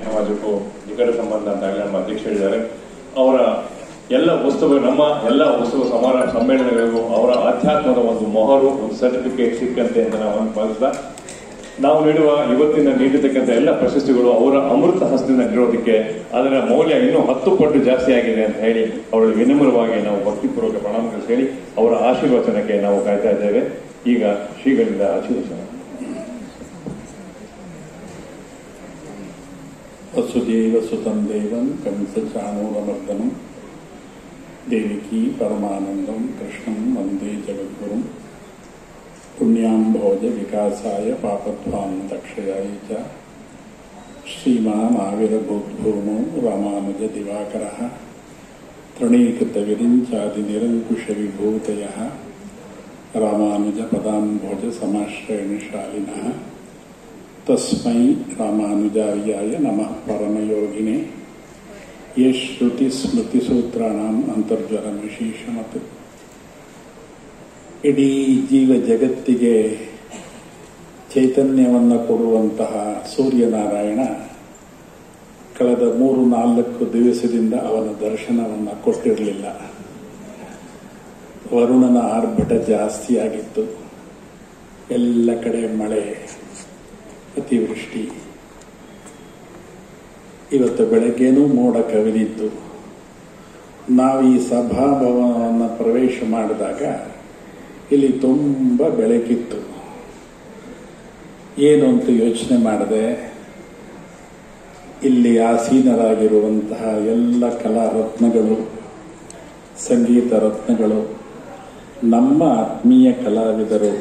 ಸಮಾಜಕ್ಕೂ ನಿಕಟ ಸಂಬಂಧ ಅಂತ ಹೇಳಿ ನಮ್ಮ ಅಧ್ಯಕ್ಷ ಹೇಳಿದ್ದಾರೆ. ಅವರ ಎಲ್ಲ ಉತ್ಸವ ನಮ್ಮ ಎಲ್ಲ ಉತ್ಸವ ಸಮ್ಮೇಳನಗಳಿಗೂ ಅವರ ಆಧ್ಯಾತ್ಮದ ಒಂದು ಮೊಹರು, ಒಂದು ಸರ್ಟಿಫಿಕೇಟ್ ಸಿಕ್ಕಂತೆ ಅಂತ ನಾವು ಭಾವಿಸ್ತಾ, ನಾವು ನೀಡಿರ್ತಕ್ಕಂಥ ಎಲ್ಲ ಪ್ರಶಸ್ತಿಗಳು ಅವರ ಅಮೃತ ಹಸ್ತದಿಂದ ನೀಡೋದಕ್ಕೆ ಅದರ ಮೌಲ್ಯ ಇನ್ನೂ 10 ಪಟ್ಟು ಜಾಸ್ತಿ ಆಗಿದೆ ಅಂತ ಹೇಳಿ ಅವರಿಗೆ ವಿನಮ್ರವಾಗಿ ನಾವು ಭಕ್ತಿಪೂರ್ವಕ ಪ್ರಣಾಮಗಳು ಹೇಳಿ ಅವರ ಆಶೀರ್ವಚನಕ್ಕೆ ನಾವು ಕಾಯ್ತಾ ಇದ್ದೇವೆ. ಈಗ ಶ್ರೀಗಳಿಂದ ಆಶೀರ್ವಚನ. ವಸುದೇವ ಸುತಂ ದೇವಂ ಕಂಸಚಾಣೂರಮರ್ದನಂ ದೇವಿಕೀ ಪರಮಾನಂದಂ ಕೃಷ್ಣಂ ವಂದೇ ಜಗದ್ಗುರುಂ ಪುಣ್ಯಾಂಭೋಜ ವಿಕಾಸಾಯ ಪಾಪಧ್ವಾಂ ದಕ್ಷಯಾಯ ಚ ಶ್ರೀಮಾನ್ ಆವಿರ್ಭೂದ್ಭೂಮೋ ರಾಮಾನುಜ ದಿವಾಕರಃ ತೃಣೀಕೃತ ವಿರಿಂಚಾದಿ ನಿರಂಕುಶ ವಿಭೂತಯಃ ರಾಮಾನುಜ ಪದಾಂಭೋಜ ಸಮಾಶ್ರಯಣಶಾಲಿನಃ ತಸ್ಮೈ ರಾಮಾನುಜಾರ್ಯಾಯ ನಮಃ ಪರಮಯೋಗಿನೇ ಯಶ್ ಶ್ರುತಿ ಸ್ಮೃತಿ ಸೂತ್ರಾಣಾಂ ಅಂತರ್ಜ್ವರಂ ವಿಶೇಷಮತ್. ಇಡೀ ಜೀವ ಜಗತ್ತಿಗೆ ಚೈತನ್ಯವನ್ನು ಕೊಡುವಂತಹ ಸೂರ್ಯನಾರಾಯಣ ಕಳೆದ 3-4 ದಿವಸದಿಂದ ಅವನ ದರ್ಶನವನ್ನು ಕೊಟ್ಟಿರಲಿಲ್ಲ. ವರುಣನ ಆರ್ಭಟ ಜಾಸ್ತಿಯಾಗಿತ್ತು. ಎಲ್ಲ ಕಡೆ ಮಳೆ, ಅತಿವೃಷ್ಟಿ. ಇವತ್ತು ಬೆಳಗ್ಗೆನೂ ಮೋಡ ಕವಿದಿತ್ತು. ನಾವು ಈ ಸಭಾಭವನವನ್ನು ಪ್ರವೇಶ ಮಾಡಿದಾಗ ಇಲ್ಲಿ ತುಂಬ ಬೆಳಕಿತ್ತು. ಏನು ಅಂತ ಯೋಚನೆ ಮಾಡಿದೆ. ಇಲ್ಲಿ ಆಸೀನರಾಗಿರುವಂತಹ ಎಲ್ಲ ಕಲಾ ರತ್ನಗಳು, ಸಂಗೀತ ರತ್ನಗಳು, ನಮ್ಮ ಆತ್ಮೀಯ ಕಲಾವಿದರು,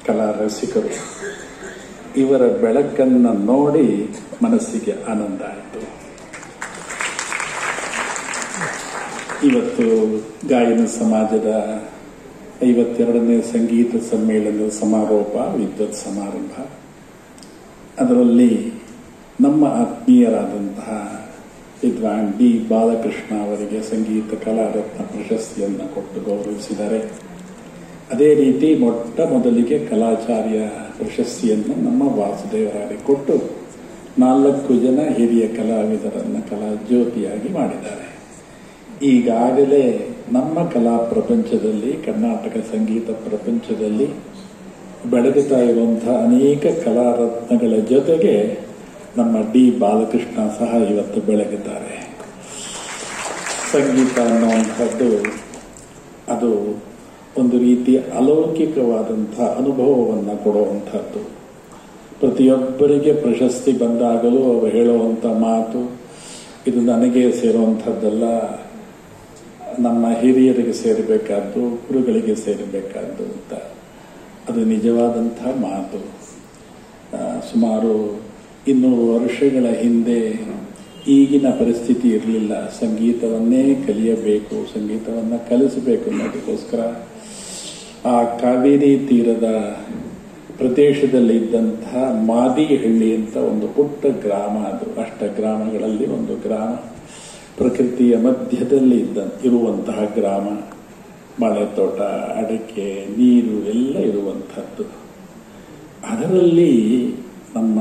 ಕಲಾ ರಸಿಕರು, ಇವರ ಬೆಳಕನ್ನು ನೋಡಿ ಮನಸ್ಸಿಗೆ ಆನಂದ ಆಯಿತು. ಇವತ್ತು ಗಾಯನ ಸಮಾಜದ 52ನೇ ಸಂಗೀತ ಸಮ್ಮೇಳನದ ಸಮಾರೋಪ, ವಿದ್ವತ್ ಸಮಾರಂಭ. ಅದರಲ್ಲಿ ನಮ್ಮ ಆತ್ಮೀಯರಾದಂತಹ ವಿದ್ವಾನ್ ಡಿ ಬಾಲಕೃಷ್ಣ ಅವರಿಗೆ ಸಂಗೀತ ಕಲಾರತ್ನ ಪ್ರಶಸ್ತಿಯನ್ನು ಕೊಟ್ಟು ಗೌರವಿಸಿದ್ದಾರೆ. ಅದೇ ರೀತಿ ಮೊಟ್ಟ ಮೊದಲಿಗೆ ಕಲಾಚಾರ್ಯ ಪ್ರಶಸ್ತಿಯನ್ನು ನಮ್ಮ ವಾಸುದೇವರಾಯರಿಗೆ ಕೊಟ್ಟು 4 ಜನ ಹಿರಿಯ ಕಲಾವಿದರನ್ನು ಕಲಾಜ್ಯೋತಿಯಾಗಿ ಮಾಡಿದ್ದಾರೆ. ಈಗಾಗಲೇ ನಮ್ಮ ಕಲಾ ಪ್ರಪಂಚದಲ್ಲಿ, ಕರ್ನಾಟಕ ಸಂಗೀತ ಪ್ರಪಂಚದಲ್ಲಿ ಬೆಳಗುತ್ತಾ ಇರುವಂತಹ ಅನೇಕ ಕಲಾರತ್ನಗಳ ಜೊತೆಗೆ ನಮ್ಮ ಡಿ ಬಾಲಕೃಷ್ಣ ಸಹ ಇವತ್ತು ಬೆಳಗುತ್ತಾರೆ. ಸಂಗೀತ ಅನ್ನುವಂಥದ್ದು ಅದು ಒಂದು ರೀತಿಯ ಅಲೌಕಿಕವಾದಂತಹ ಅನುಭವವನ್ನು ಕೊಡುವಂಥದ್ದು. ಪ್ರತಿಯೊಬ್ಬರಿಗೆ ಪ್ರಶಸ್ತಿ ಬಂದಾಗಲೂ ಅವರು ಹೇಳುವಂಥ ಮಾತು, ಇದು ನನಗೆ ಸೇರುವಂಥದ್ದಲ್ಲ, ನಮ್ಮ ಹಿರಿಯರಿಗೆ ಸೇರಬೇಕಾದ್ದು, ಗುರುಗಳಿಗೆ ಸೇರಬೇಕಾದ್ದು ಅಂತ. ಅದು ನಿಜವಾದಂತಹ ಮಾತು. ಸುಮಾರು 200 ವರ್ಷಗಳ ಹಿಂದೆ ಈಗಿನ ಪರಿಸ್ಥಿತಿ ಇರಲಿಲ್ಲ. ಸಂಗೀತವನ್ನೇ ಕಲಿಯಬೇಕು, ಸಂಗೀತವನ್ನು ಕಲಿಸಬೇಕು ಅನ್ನೋದಕ್ಕೋಸ್ಕರ ಆ ಕಾವೇರಿ ತೀರದ ಪ್ರದೇಶದಲ್ಲಿ ಇದ್ದಂತಹ ಮಾದಿಹಳ್ಳಿ ಅಂತ ಒಂದು ಪುಟ್ಟ ಗ್ರಾಮ. ಅದು ಅಷ್ಟ ಗ್ರಾಮಗಳಲ್ಲಿ ಒಂದು ಗ್ರಾಮ, ಪ್ರಕೃತಿಯ ಮಧ್ಯದಲ್ಲಿ ಇರುವಂತಹ ಗ್ರಾಮ. ಬಾಳೆ ತೋಟ, ಅಡಿಕೆ, ನೀರು ಎಲ್ಲ ಇರುವಂಥದ್ದು. ಅದರಲ್ಲಿ ನಮ್ಮ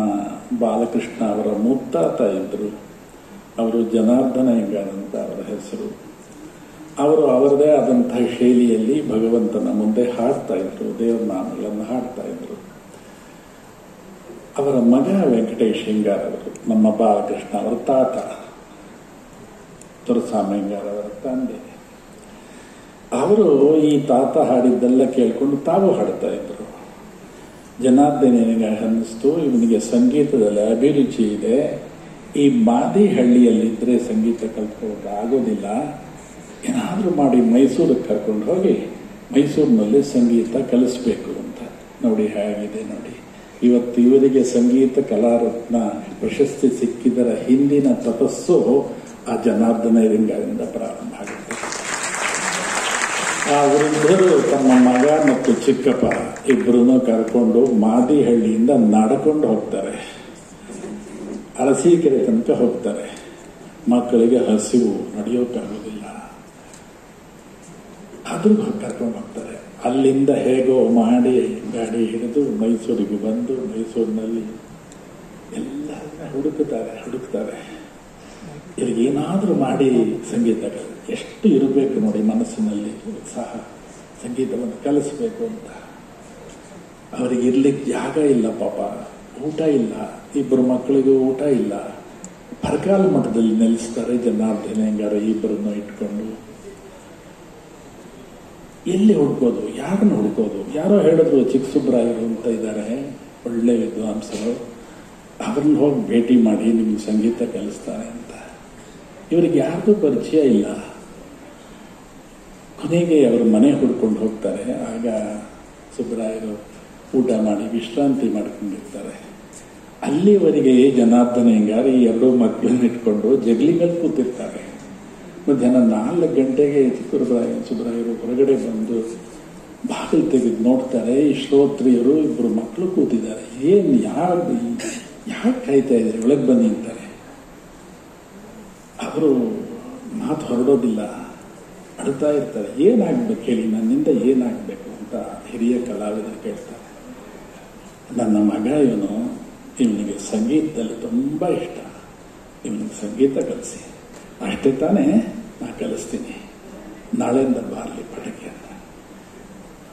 ಬಾಲಕೃಷ್ಣ ಅವರ ಮುತ್ತಾತ ಇದ್ದರು. ಅವರು ಜನಾರ್ದನ ಅಯ್ಯಂಗಾರ್ ಅಂತ ಅವರ ಹೆಸರು. ಅವರು ಅವರದೇ ಆದಂತಹ ಶೈಲಿಯಲ್ಲಿ ಭಗವಂತನ ಮುಂದೆ ಹಾಡ್ತಾ ಇದ್ರು, ದೇವರ ನಾಮಗಳನ್ನು ಹಾಡ್ತಾ ಇದ್ರು. ಅವರ ಮಗ ವೆಂಕಟೇಶ್ ಅಯ್ಯಂಗಾರ್ ಅವರು, ನಮ್ಮ ಬಾಲಕೃಷ್ಣ ಅವರ ತಾತ, ತುರಸ್ವಾಮಿ ಅಯ್ಯಂಗಾರ್ ಅವರ ತಂದೆ. ಅವರು ಈ ತಾತ ಹಾಡಿದ್ದೆಲ್ಲ ಕೇಳಿಕೊಂಡು ತಾವು ಹಾಡ್ತಾ ಇದ್ರು. ಜನಾರ್ದನಿಗೆ ಅನ್ನಿಸ್ತು, ಇವನಿಗೆ ಸಂಗೀತದಲ್ಲಿ ಅಭಿರುಚಿ ಇದೆ, ಈ ಮಾದಿಹಳ್ಳಿಯಲ್ಲಿದ್ದರೆ ಸಂಗೀತ ಕಲ್ತ್ಕೊಳ್ಳೋಕೆ ಆಗೋದಿಲ್ಲ, ಏನಾದರೂ ಮಾಡಿ ಮೈಸೂರಿಗೆ ಕರ್ಕೊಂಡು ಹೋಗಿ ಮೈಸೂರಿನಲ್ಲಿ ಸಂಗೀತ ಕಲಿಸ್ಬೇಕು ಅಂತ. ನೋಡಿ ಹೇಗಿದೆ ನೋಡಿ. ಇವತ್ತು ಇವರಿಗೆ ಸಂಗೀತ ಕಲಾರತ್ನ ಪ್ರಶಸ್ತಿ ಸಿಕ್ಕಿದರ ಹಿಂದಿನ ತಪಸ್ಸು ಆ ಜನಾರ್ದನ ಅಯ್ಯಂಗಾರಿಂದ ಪ್ರಾರಂಭ ಆಗುತ್ತೆ. ಆ ವೃದ್ಧರು ತಮ್ಮ ಮಗ ಮತ್ತು ಚಿಕ್ಕಪ್ಪ ಇಬ್ಬರನ್ನು ಕರ್ಕೊಂಡು ಮಾದಿಹಳ್ಳಿಯಿಂದ ನಡ್ಕೊಂಡು ಹೋಗ್ತಾರೆ, ಅರಸೀಕೆರೆ ತನಕ ಹೋಗ್ತಾರೆ. ಮಕ್ಕಳಿಗೆ ಹಸಿವು, ನಡೆಯೋಕ್ಕಾಗೋದಿಲ್ಲ, ಆದ್ರೂ ಕರ್ಕೊಂಡು ಹೋಗ್ತಾರೆ. ಅಲ್ಲಿಂದ ಹೇಗೋ ಮಾಡಿ ಗಾಡಿ ಹಿಡಿದು ಮೈಸೂರಿಗೆ ಬಂದು ಮೈಸೂರಿನಲ್ಲಿ ಎಲ್ಲರನ್ನ ಹುಡುಕ್ತಾರೆ ಇವ್ರಿಗೇನಾದ್ರೂ ಮಾಡಿ ಸಂಗೀತ ಎಷ್ಟು ಇರಬೇಕು ನೋಡಿ ಮನಸ್ಸಿನಲ್ಲಿ ಉತ್ಸಾಹ, ಸಂಗೀತವನ್ನು ಕಲಿಸ್ಬೇಕು ಅಂತ. ಅವರಿಗೆ ಇರ್ಲಿಕ್ಕೆ ಜಾಗ ಇಲ್ಲ ಪಾಪ, ಊಟ ಇಲ್ಲ, ಇಬ್ಬರು ಮಕ್ಕಳಿಗೂ ಊಟ ಇಲ್ಲ. ಪರಕಾಲ ಮಠದಲ್ಲಿ ನೆಲೆಸ್ತಾರೆ ಜನಾರ್ದನ ಹೆಂಗಾರ ಇಬ್ಬರನ್ನು ಇಟ್ಕೊಂಡು. ಎಲ್ಲಿ ಹುಡ್ಕೋದು, ಯಾರನ್ನು ಹುಡ್ಕೋದು? ಯಾರೋ ಹೇಳಿದ್ರು ಚಿಕ್ಕಸುಬ್ರಾಯರು ಅಂತ ಇದ್ದಾರೆ, ಒಳ್ಳೆ ವಿದ್ವಾಂಸರು, ಅವ್ರನ್ನ ಹೋಗಿ ಭೇಟಿ ಮಾಡಿ ನಿಮ್ಗೆ ಸಂಗೀತ ಕಲಿಸ್ತಾರೆ ಅಂತ. ಇವರಿಗೆ ಯಾರ್ದು ಪರಿಚಯ ಇಲ್ಲ. ಕೊನೆಗೆ ಅವ್ರ ಮನೆ ಹುಡ್ಕೊಂಡು ಹೋಗ್ತಾರೆ. ಆಗ ಸುಬ್ರಾಯರು ಊಟ ಮಾಡಿ ವಿಶ್ರಾಂತಿ ಮಾಡ್ಕೊಂಡಿರ್ತಾರೆ. ಅಲ್ಲಿವರೆಗೆ ಜನಾರ್ದನ ಹೆಂಗಾರ ಈ ಎರಡು ಮಕ್ಕಳನ್ನ ಇಟ್ಕೊಂಡು ಜಗ್ಲಿಗಲ್ಲಿ ಕೂತಿರ್ತಾರೆ. ಮಧ್ಯಾಹ್ನ 4 ಗಂಟೆಗೆ ಸುಬ್ರಾಯರು ಹೊರಗಡೆ ಬಂದು ಬಾಗಿಲು ತೆಗೆದು ನೋಡ್ತಾರೆ. ಈ ಶ್ರೋತ್ರಿಯರು ಇಬ್ಬರು ಮಕ್ಕಳು ಕೂತಿದ್ದಾರೆ. ಯಾಕೆ ಕಾಯ್ತಾ ಇದ್ದಾರೆ, ಒಳಗೆ ಬನ್ನಿ ಅಂತಾರೆ. ಅವರು ಮಾತು ಹೊರಡೋದಿಲ್ಲ, ಅಳ್ತಾ ಇರ್ತಾರೆ. ಏನಾಗ್ಬೇಕು ಹೇಳಿ, ನನ್ನಿಂದ ಏನಾಗಬೇಕು ಅಂತ ಹಿರಿಯ ಕಲಾವಿದರು ಕೇಳ್ತಾರೆ. ನನ್ನ ಮಗ ಇವನಿಗೆ ಸಂಗೀತದಲ್ಲಿ ತುಂಬಾ ಇಷ್ಟ, ಇವನಿಗೆ ಸಂಗೀತ ಕಲಿಸಿ. ಅಷ್ಟೇ ತಾನೇ, ನಾ ಕಲಿಸ್ತೀನಿ, ನಾಳೆಯಿಂದ ಬಾರ್ಲಿ ಪಟಕೆ ಅಂತ.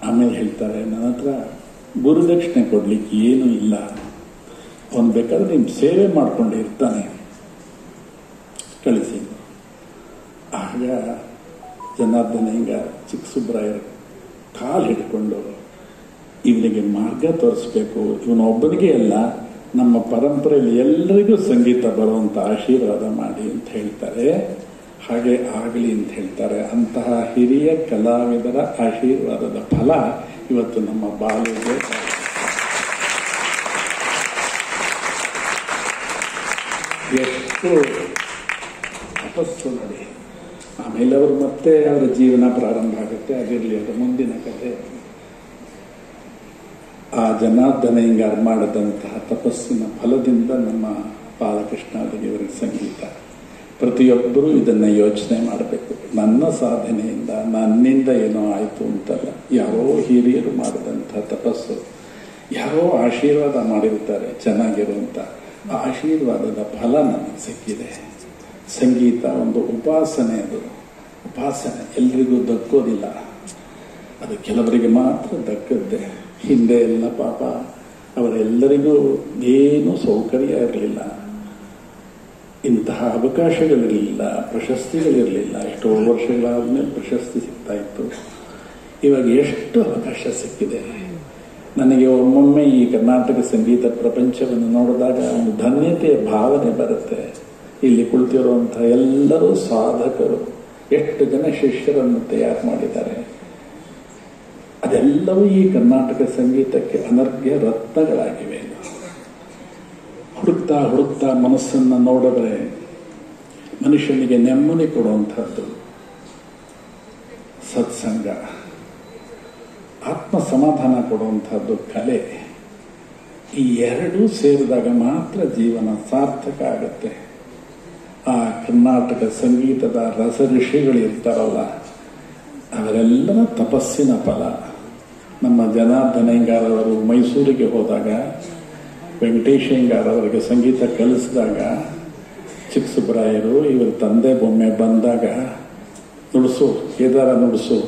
ಆಮೇಲೆ ಹೇಳ್ತಾರೆ, ನನ್ನ ಹತ್ರ ಗುರುದಕ್ಷಿಣೆ ಕೊಡ್ಲಿಕ್ಕೆ ಏನೂ ಇಲ್ಲ, ಅವನು ಬೇಕಾದ್ರೆ ನಿಮ್ ಸೇವೆ ಮಾಡ್ಕೊಂಡು ಇರ್ತಾನೆ, ಕಳಿಸಿ. ಆಗ ಜನಾರ್ದನ ಹಿಂಗ ಚಿಕ್ಕಸುಬ್ರಾಯರ ಕಾಲು ಹಿಡ್ಕೊಂಡು ಇವನಿಗೆ ಮಾರ್ಗ ತೋರಿಸ್ಬೇಕು, ಇವನೊಬ್ಬನಿಗೆ ಅಲ್ಲ, ನಮ್ಮ ಪರಂಪರೆಯಲ್ಲಿ ಎಲ್ಲರಿಗೂ ಸಂಗೀತ ಬರುವಂತ ಆಶೀರ್ವಾದ ಮಾಡಿ ಅಂತ ಹೇಳ್ತಾರೆ. ಹಾಗೆ ಆಗಲಿ ಅಂತ ಹೇಳ್ತಾರೆ. ಅಂತಹ ಹಿರಿಯ ಕಲಾವಿದರ ಆಶೀರ್ವಾದದ ಫಲ ಇವತ್ತು ನಮ್ಮ ಬಾಲ್ಯಗೆ. ಎಷ್ಟು ತಪಸ್ಸು ನೋಡಿ. ಆಮೇಲೆ ಅವರು ಮತ್ತೆ ಅವರ ಜೀವನ ಪ್ರಾರಂಭ ಆಗುತ್ತೆ. ಅದಿರಲಿ, ಅದು ಮುಂದಿನ ಕಥೆ. ಆ ಜನಾರ್ದನ ಹಿಂಗಾರು ಮಾಡದಂತಹ ತಪಸ್ಸಿನ ಫಲದಿಂದ ನಮ್ಮ ಬಾಲಕೃಷ್ಣರಿಗೆ ಇವರಿಗೆ ಸಂಗೀತ. ಪ್ರತಿಯೊಬ್ಬರೂ ಇದನ್ನ ಯೋಚನೆ ಮಾಡಬೇಕು. ನನ್ನ ಸಾಧನೆಯಿಂದ, ನನ್ನಿಂದ ಏನೋ ಆಯ್ತು ಅಂತಲ್ಲ, ಯಾರೋ ಹಿರಿಯರು ಮಾಡಿದಂತಹ ತಪಸ್ಸು, ಯಾರೋ ಆಶೀರ್ವಾದ ಮಾಡಿರ್ತಾರೆ ಚೆನ್ನಾಗಿರುವಂತ, ಆ ಆಶೀರ್ವಾದದ ಫಲ ನನಗೆ ಸಿಕ್ಕಿದೆ. ಸಂಗೀತ ಒಂದು ಉಪಾಸನೆ. ಅದು ಉಪಾಸನೆ ಎಲ್ರಿಗೂ ದಕ್ಕೋದಿಲ್ಲ, ಅದು ಕೆಲವರಿಗೆ ಮಾತ್ರ ದಕ್ಕದ್ದೆ. ಹಿಂದೆ ಎಲ್ಲ ಪಾಪ ಅವರೆಲ್ಲರಿಗೂ ಏನೂ ಸೌಕರ್ಯ ಇರಲಿಲ್ಲ, ಇಂತಹ ಅವಕಾಶಗಳಿರಲಿಲ್ಲ, ಪ್ರಶಸ್ತಿಗಳಿರಲಿಲ್ಲ. ಎಷ್ಟೋ ವರ್ಷಗಳಾದ್ಮೇಲೆ ಪ್ರಶಸ್ತಿ ಸಿಗ್ತಾ ಇತ್ತು. ಇವಾಗ ಎಷ್ಟು ಅವಕಾಶ ಸಿಕ್ಕಿದೆ. ನನಗೆ ಒಮ್ಮೊಮ್ಮೆ ಈ ಕರ್ನಾಟಕ ಸಂಗೀತ ಪ್ರಪಂಚವನ್ನು ನೋಡಿದಾಗ ಒಂದು ಧನ್ಯತೆಯ ಭಾವನೆ ಬರುತ್ತೆ. ಇಲ್ಲಿ ಕುಳಿತಿರುವಂತಹ ಎಲ್ಲರೂ ಸಾಧಕರು, ಎಷ್ಟು ಜನ ಶಿಷ್ಯರನ್ನು ತಯಾರು ಮಾಡಿದ್ದಾರೆ. ಅದೆಲ್ಲವೂ ಈ ಕರ್ನಾಟಕ ಸಂಗೀತಕ್ಕೆ ಅನರ್ಘ್ಯ ರತ್ನಗಳಾಗಿವೆ. ಹುಡುಕ್ತಾ ಹುಡುಕ್ತಾ ಮನಸ್ಸನ್ನು ನೋಡಿದ್ರೆ ಮನುಷ್ಯನಿಗೆ ನೆಮ್ಮದಿ ಕೊಡುವಂತಹದ್ದು ಸತ್ಸಂಗ, ಆತ್ಮ ಸಮಾಧಾನ ಕೊಡುವಂತಹದ್ದು ಕಲೆ. ಈ ಎರಡೂ ಸೇರಿದಾಗ ಮಾತ್ರ ಜೀವನ ಸಾರ್ಥಕ ಆಗುತ್ತೆ. ಆ ಕರ್ನಾಟಕ ಸಂಗೀತದ ರಸ ಋಷಿಗಳಿರ್ತಾರಲ್ಲ, ಅವರೆಲ್ಲರ ತಪಸ್ಸಿನ ಫಲ. ನಮ್ಮ ಜನಾರ್ದನ ಹೆಂಗಾರವರು ಮೈಸೂರಿಗೆ ಹೋದಾಗ, ವೆಂಕಟೇಶ್ ಹೆಂಗಾರವರಿಗೆ ಸಂಗೀತ ಕಲಿಸಿದಾಗ, ಚಿಕ್ಕಸುಬ್ರಾಯರು ಇವರ ತಂದೆ ಬೊಮ್ಮೆ ಬಂದಾಗ, ನುಡಿಸು, ಕೇದಾರ ನುಡಿಸು,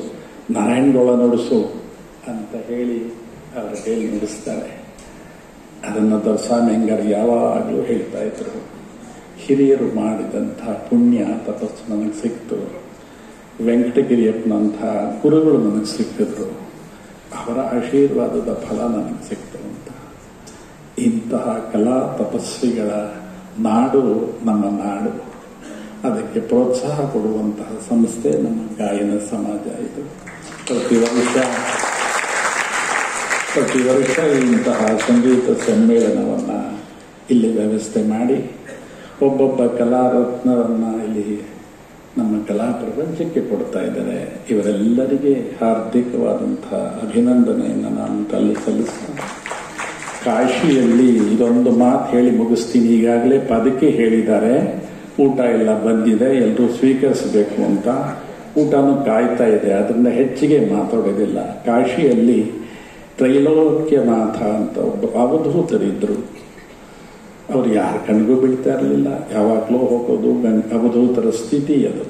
ನಾರಾಯಣಗೌಡ ನುಡಿಸು ಅಂತ ಹೇಳಿ ಅವರ ಕೈಲಿ ನುಡಿಸ್ತಾರೆ. ಅದನ್ನು ದೊರಸ್ವಾಮಿ ಹೆಂಗಾರ ಯಾವಾಗಲೂ ಹೇಳ್ತಾ ಇದ್ರು. ಹಿರಿಯರು ಮಾಡಿದಂತಹ ಪುಣ್ಯ ತಪಸ್ಸು ನನಗೆ ಸಿಕ್ತು, ವೆಂಕಟಗಿರಿಯಪ್ಪನಂಥ ಗುರುಗಳು ನನಗೆ ಸಿಕ್ಕಿದ್ರು, ಅವರ ಆಶೀರ್ವಾದದ ಫಲ ನನಗೆ ಸಿಕ್ತು ಅಂತ. ಇಂತಹ ಕಲಾ ತಪಸ್ವಿಗಳ ನಾಡು ನಮ್ಮ ನಾಡು. ಅದಕ್ಕೆ ಪ್ರೋತ್ಸಾಹ ಕೊಡುವಂತಹ ಸಂಸ್ಥೆ ನಮ್ಮ ಗಾಯನ ಸಮಾಜ. ಇದು ಪ್ರತಿ ವರ್ಷ ಇಂತಹ ಸಂಗೀತ ಸಮ್ಮೇಳನವನ್ನ ಇಲ್ಲಿ ವ್ಯವಸ್ಥೆ ಮಾಡಿ ಒಬ್ಬೊಬ್ಬ ಕಲಾರತ್ನರನ್ನ ಇಲ್ಲಿ ನಮ್ಮ ಕಲಾ ಪ್ರಪಂಚಕ್ಕೆ ಕೊಡ್ತಾ ಇದ್ದಾರೆ. ಇವರೆಲ್ಲರಿಗೆ ಹಾರ್ದಿಕವಾದಂತಹ ಅಭಿನಂದನೆಯನ್ನು ನಾನು ಸಲ್ಲಿಸ್ತೇನೆ. ಕಾಶಿಯಲ್ಲಿ ಇದೊಂದು ಮಾತು ಹೇಳಿ ಮುಗಿಸ್ತೀನಿ. ಈಗಾಗಲೇ ಪದಕ್ಕೆ ಹೇಳಿದ್ದಾರೆ, ಊಟ ಎಲ್ಲ ಬಂದಿದೆ, ಎಲ್ಲರೂ ಸ್ವೀಕರಿಸಬೇಕು ಅಂತ. ಊಟನೂ ಕಾಯ್ತಾ ಇದೆ, ಅದರಿಂದ ಹೆಚ್ಚಿಗೆ ಮಾತಾಡೋದಿಲ್ಲ. ಕಾಶಿಯಲ್ಲಿ ತ್ರೈಲೋಕ್ಯನಾಥ ಅಂತ ಒಬ್ಬ ಅವಧೂತರಿದ್ರು. ಅವ್ರು ಯಾರ ಕಣ್ಗೂ ಬೀಳ್ತಾ ಇರಲಿಲ್ಲ. ಯಾವಾಗಲೂ ಹೋಗೋದು ಅವಧೂತರ ಸ್ಥಿತಿ ಅದು.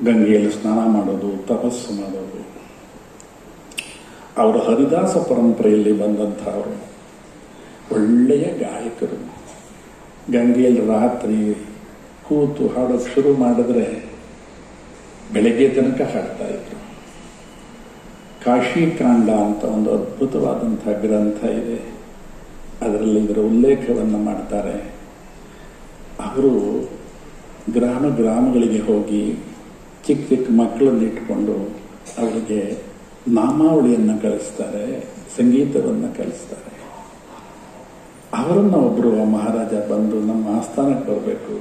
ಗಂಗೆಯಲ್ಲಿ ಸ್ನಾನ ಮಾಡೋದು, ತಪಸ್ಸು ಮಾಡೋದು. ಅವರು ಹರಿದಾಸ ಪರಂಪರೆಯಲ್ಲಿ ಬಂದಂಥವರು ಒಳ್ಳೆಯ ಗಾಯಕರು. ಗಂಗೆಯಲ್ಲಿ ರಾತ್ರಿ ಕೂತು ಹಾಡೋಕ್ಕೆ ಶುರು ಮಾಡಿದ್ರೆ ಬೆಳಗ್ಗೆ ತನಕ ಹಾಡ್ತಾ ಇದ್ರು. ಕಾಶಿಕಾಂಡ ಅಂತ ಒಂದು ಅದ್ಭುತವಾದಂಥ ಗ್ರಂಥ ಇದೆ. ಅದರಲ್ಲಿ ಇದರ ಉಲ್ಲೇಖವನ್ನು ಮಾಡ್ತಾರೆ. ಅವರು ಗ್ರಾಮಗಳಿಗೆ ಹೋಗಿ ಚಿಕ್ಕ ಚಿಕ್ಕ ಮಕ್ಕಳನ್ನು ಇಟ್ಕೊಂಡು ಅವರಿಗೆ ನಾಮಾವಳಿಯನ್ನು ಕಲಿಸ್ತಾರೆ, ಸಂಗೀತವನ್ನು ಕಲಿಸ್ತಾರೆ. ಅವರನ್ನು ಒಬ್ಬರು ಮಹಾರಾಜ ಬಂದು ನಮ್ಮ ಆಸ್ಥಾನಕ್ಕೆ ಬರಬೇಕು,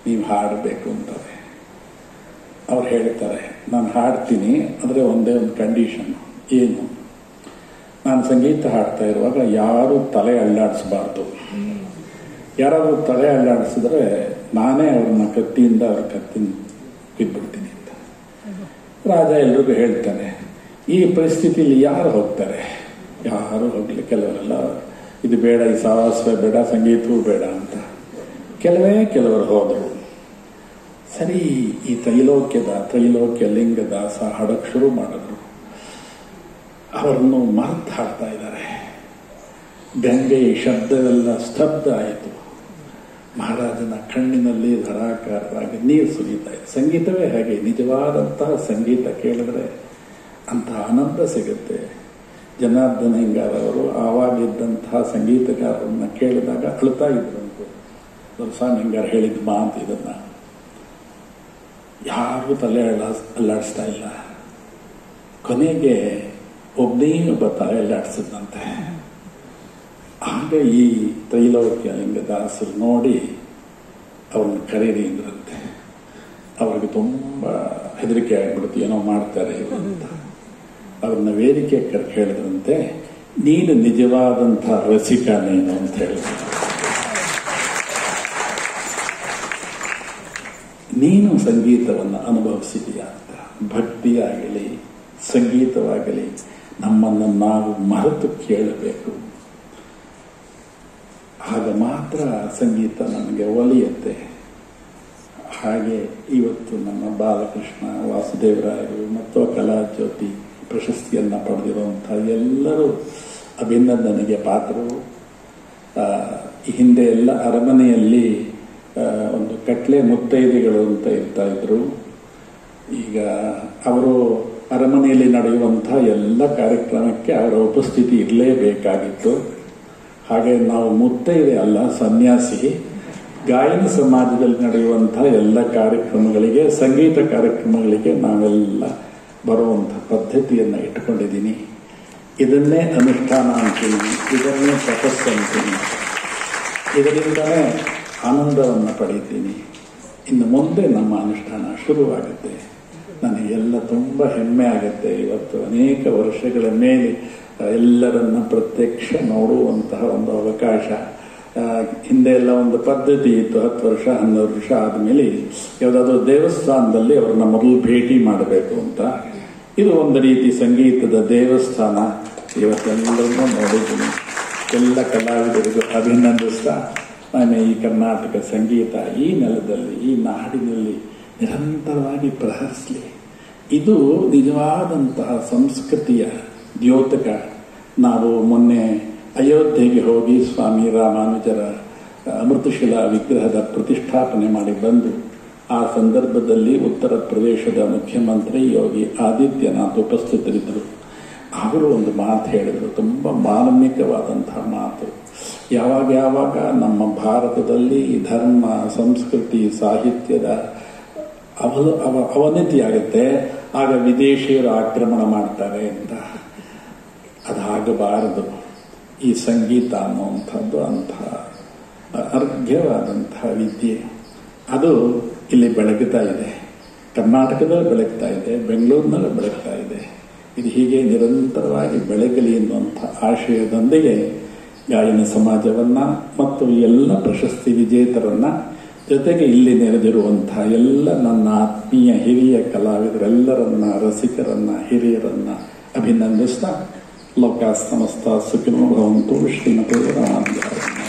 ನೀವು ಹಾಡಬೇಕು ಅಂತಾರೆ. ಅವ್ರು ಹೇಳ್ತಾರೆ, ನಾನು ಹಾಡ್ತೀನಿ, ಆದರೆ ಒಂದೇ ಒಂದು ಕಂಡೀಷನ್. ಏನು? ನಾನು ಸಂಗೀತ ಹಾಡ್ತಾ ಇರುವಾಗ ಯಾರೂ ತಲೆ ಅಲ್ಲಾಡಿಸಬಾರ್ದು. ಯಾರಾದರೂ ತಲೆ ಅಲ್ಲಾಡಿಸಿದ್ರೆ ನಾನೇ ಅವ್ರನ್ನ ಕತ್ತಿಯಿಂದ ಅವ್ರ ಕತ್ತಿನ ಬಿದ್ಬಿಡ್ತೀನಿ ಅಂತ. ರಾಜ ಎಲ್ರಿಗೂ ಹೇಳ್ತಾನೆ. ಈ ಪರಿಸ್ಥಿತಿಯಲ್ಲಿ ಯಾರು ಹೋಗ್ತಾರೆ? ಯಾರು ಹೋಗ್ಲಿ. ಕೆಲವರೆಲ್ಲ ಇದು ಬೇಡ, ಈ ಸಹವಾಸವೇ ಬೇಡ, ಸಂಗೀತವೂ ಬೇಡ ಅಂತ. ಕೆಲವರು ಹೋದರು. ಸರಿ, ಈ ತ್ರೈಲೋಕ್ಯ ಲಿಂಗದಾಸ ಹಾಡಕ್ಕೆ ಶುರು ಮಾಡಿದ್ರು. ಅವರನ್ನು ಮರೆತು ಹಾಡ್ತಾ ಇದ್ದಾರೆ. ಗಂಗೆ ಶಬ್ದವೆಲ್ಲ ಸ್ತಬ್ಧ ಆಯಿತು. ಮಹಾರಾಜನ ಕಣ್ಣಿನಲ್ಲಿ ಧಾರಾಕಾರವಾಗಿ ನೀರು ಸುರಿತಾ ಇದೆ. ಸಂಗೀತವೇ ಹಾಗೆ. ನಿಜವಾದಂತಹ ಸಂಗೀತ ಕೇಳಿದ್ರೆ ಅಂತ ಆನಂದ ಸಿಗುತ್ತೆ. ಜನಾರ್ದನ ಹಿಂಗಾರವರು ಆವಾಗಿದ್ದಂತಹ ಸಂಗೀತಗಾರರನ್ನ ಕೇಳಿದಾಗ ಅಳ್ತಾ ಇದ್ರಂತೆ. ದೊರಸ್ವಾಮಿ ಹಿಂಗಾರ ಹೇಳಿದ ಮಾತು ಇದನ್ನ. ಯಾರು ತಲೆ ಅಲ್ಲಾಡಿಸ್ತಾ ಇಲ್ಲ. ಕೊನೆಗೆ ಒಬ್ಬ ತಲೆ ಅಲ್ಲಾಡಿಸಿದಂತೆ. ಆಗ ಈ ತ್ರೈಲೋಕ್ಯ ಲಿಂಗದಾಸರು ನೋಡಿ ಅವ್ರನ್ನ ಕರೀರಿ ಅಂದ್ರಂತೆ. ಅವ್ರಿಗೆ ತುಂಬಾ ಹೆದರಿಕೆ ಆಗ್ಬಿಡುತ್ತೆ, ಏನೋ ಮಾಡ್ತಾರೆ ಅಂತ. ಅವ್ರನ್ನ ವೇದಿಕೆ ಕರೆದು ಹೇಳಿದ್ರಂತೆ, ನೀನು ನಿಜವಾದಂಥ ರಸಿಕ ನೀನು ಅಂತ ಹೇಳಿದ್ರು. ನೀನು ಸಂಗೀತವನ್ನು ಅನುಭವಿಸಿದೀಯಾ ಅಂತ. ಭಕ್ತಿಯಾಗಲಿ ಸಂಗೀತವಾಗಲಿ ನಮ್ಮನ್ನು ನಾವು ಮರೆತು ಕೇಳಬೇಕು. ಆಗ ಮಾತ್ರ ಸಂಗೀತ ನಮಗೆ ಒಲಿಯುತ್ತೆ. ಹಾಗೆ ಇವತ್ತು ನಮ್ಮ ಬಾಲಕೃಷ್ಣ, ವಾಸುದೇವರಾಯರು ಮತ್ತು ಕಲಾಜ್ಯೋತಿ ಪ್ರಶಸ್ತಿಯನ್ನು ಪಡೆದಿರುವಂಥ ಎಲ್ಲರೂ ಅಭಿನಂದನೆಗೆ ಪಾತ್ರರು. ಹಿಂದೆ ಎಲ್ಲ ಅರಮನೆಯಲ್ಲಿ ಒಂದು ಕಟ್ಲೆ ಮುತ್ತೈದೆಗಳು ಅಂತ ಇರ್ತಾ ಇದ್ರು. ಈಗ ಅವರು ಅರಮನೆಯಲ್ಲಿ ನಡೆಯುವಂಥ ಎಲ್ಲ ಕಾರ್ಯಕ್ರಮಕ್ಕೆ ಅವರ ಉಪಸ್ಥಿತಿ ಇರಲೇಬೇಕಾಗಿತ್ತು. ಹಾಗೆ ನಾವು ಮುತ್ತೈದೆ ಅಲ್ಲ, ಸನ್ಯಾಸಿ. ಗಾಯನ ಸಮಾಜದಲ್ಲಿ ನಡೆಯುವಂಥ ಎಲ್ಲ ಕಾರ್ಯಕ್ರಮಗಳಿಗೆ, ಸಂಗೀತ ಕಾರ್ಯಕ್ರಮಗಳಿಗೆ ನಾವೆಲ್ಲ ಬರುವಂಥ ಪದ್ಧತಿಯನ್ನು ಇಟ್ಟುಕೊಂಡಿದ್ದೀನಿ. ಇದನ್ನೇ ಅನುಷ್ಠಾನ ಅಂತೀನಿ, ಇದನ್ನೇ ತಪಸ್ಸು ಅಂತೀನಿ. ಇದರಿಂದಲೇ ಆನಂದವನ್ನು ಪಡೀತೀನಿ. ಇನ್ನು ಮುಂದೆ ನಮ್ಮ ಅನುಷ್ಠಾನ ಶುರುವಾಗುತ್ತೆ. ನನಗೆಲ್ಲ ತುಂಬ ಹೆಮ್ಮೆ ಆಗುತ್ತೆ. ಇವತ್ತು ಅನೇಕ ವರ್ಷಗಳ ಮೇಲೆ ಎಲ್ಲರನ್ನ ಪ್ರತ್ಯಕ್ಷ ನೋಡುವಂತಹ ಒಂದು ಅವಕಾಶ. ಹಿಂದೆ ಎಲ್ಲ ಒಂದು ಪದ್ಧತಿ ಇತ್ತು, 10 ವರ್ಷ 12 ವರ್ಷ ಆದಮೇಲೆ ಯಾವುದಾದ್ರೂ ದೇವಸ್ಥಾನದಲ್ಲಿ ಅವ್ರನ್ನ ಮೊದಲು ಭೇಟಿ ಮಾಡಬೇಕು ಅಂತ. ಇದು ಒಂದು ರೀತಿ ಸಂಗೀತದ ದೇವಸ್ಥಾನ. ಇವತ್ತೆಲ್ಲರನ್ನೂ ನೋಡಿದ್ದೀನಿ. ಎಲ್ಲ ಕಲಾವಿದರಿಗೂ ಅಭಿನಂದಿಸ್ತಾ ನಾನು ಈ ಕರ್ನಾಟಕ ಸಂಗೀತ ಈ ನೆಲದಲ್ಲಿ, ಈ ನಾಡಿನಲ್ಲಿ ನಿರಂತರವಾಗಿ ಪ್ರಹರಿಸಲಿ. ಇದು ನಿಜವಾದಂತಹ ಸಂಸ್ಕೃತಿಯ ದ್ಯೋತಕ. ನಾವು ಮೊನ್ನೆ ಅಯೋಧ್ಯೆಗೆ ಹೋಗಿ ಸ್ವಾಮಿ ರಾಮಾನುಜರ ಅಮೃತಶಿಲಾ ವಿಗ್ರಹದ ಪ್ರತಿಷ್ಠಾಪನೆ ಮಾಡಿ ಬಂದು, ಆ ಸಂದರ್ಭದಲ್ಲಿ ಉತ್ತರ ಪ್ರದೇಶದ ಮುಖ್ಯಮಂತ್ರಿ ಯೋಗಿ ಆದಿತ್ಯನಾಥ್ ಉಪಸ್ಥಿತರಿದ್ದರು. ಅವರು ಒಂದು ಮಾತು ಹೇಳಿದರು, ತುಂಬ ಮಾರ್ಮಿಕವಾದಂತಹ ಮಾತು. ಯಾವಾಗ ನಮ್ಮ ಭಾರತದಲ್ಲಿ ಧರ್ಮ, ಸಂಸ್ಕೃತಿ, ಸಾಹಿತ್ಯದ ಅವನತಿ ಆಗುತ್ತೆ, ಆಗ ವಿದೇಶಿಯರು ಆಕ್ರಮಣ ಮಾಡ್ತಾರೆ ಅಂತ. ಅದಾಗಬಾರದು. ಈ ಸಂಗೀತ ಅನ್ನುವಂಥದ್ದು ಅಂತಹ ಅರ್ಘ್ಯವಾದಂತಹ ವಿದ್ಯೆ. ಅದು ಇಲ್ಲಿ ಬೆಳಗುತ್ತಾ ಇದೆ. ಕರ್ನಾಟಕದಲ್ಲಿ ಬೆಳಗ್ತಾ ಇದೆ, ಬೆಂಗಳೂರಿನಲ್ಲಿ ಬೆಳಗ್ತಾ ಇದೆ. ಇದು ಹೀಗೆ ನಿರಂತರವಾಗಿ ಬೆಳಗಲಿ ಎನ್ನುವಂಥ ಆಶಯದೊಂದಿಗೆ ಗಾಯನ ಸಮಾಜವನ್ನ ಮತ್ತು ಎಲ್ಲ ಪ್ರಶಸ್ತಿ ವಿಜೇತರನ್ನ, ಜೊತೆಗೆ ಇಲ್ಲಿ ನೆರೆದಿರುವಂತಹ ಎಲ್ಲ ನನ್ನ ಆತ್ಮೀಯ ಹಿರಿಯ ಕಲಾವಿದರೆಲ್ಲರನ್ನ, ರಸಿಕರನ್ನ, ಹಿರಿಯರನ್ನ ಅಭಿನಂದಿಸ್ತಾ ಲೋಕ ಸಮಸ್ತ ಸುಖಿನೋ ಭವಂತು ಶ್ರೀಮತೆ ರಾಮಾನುಜಾಯ.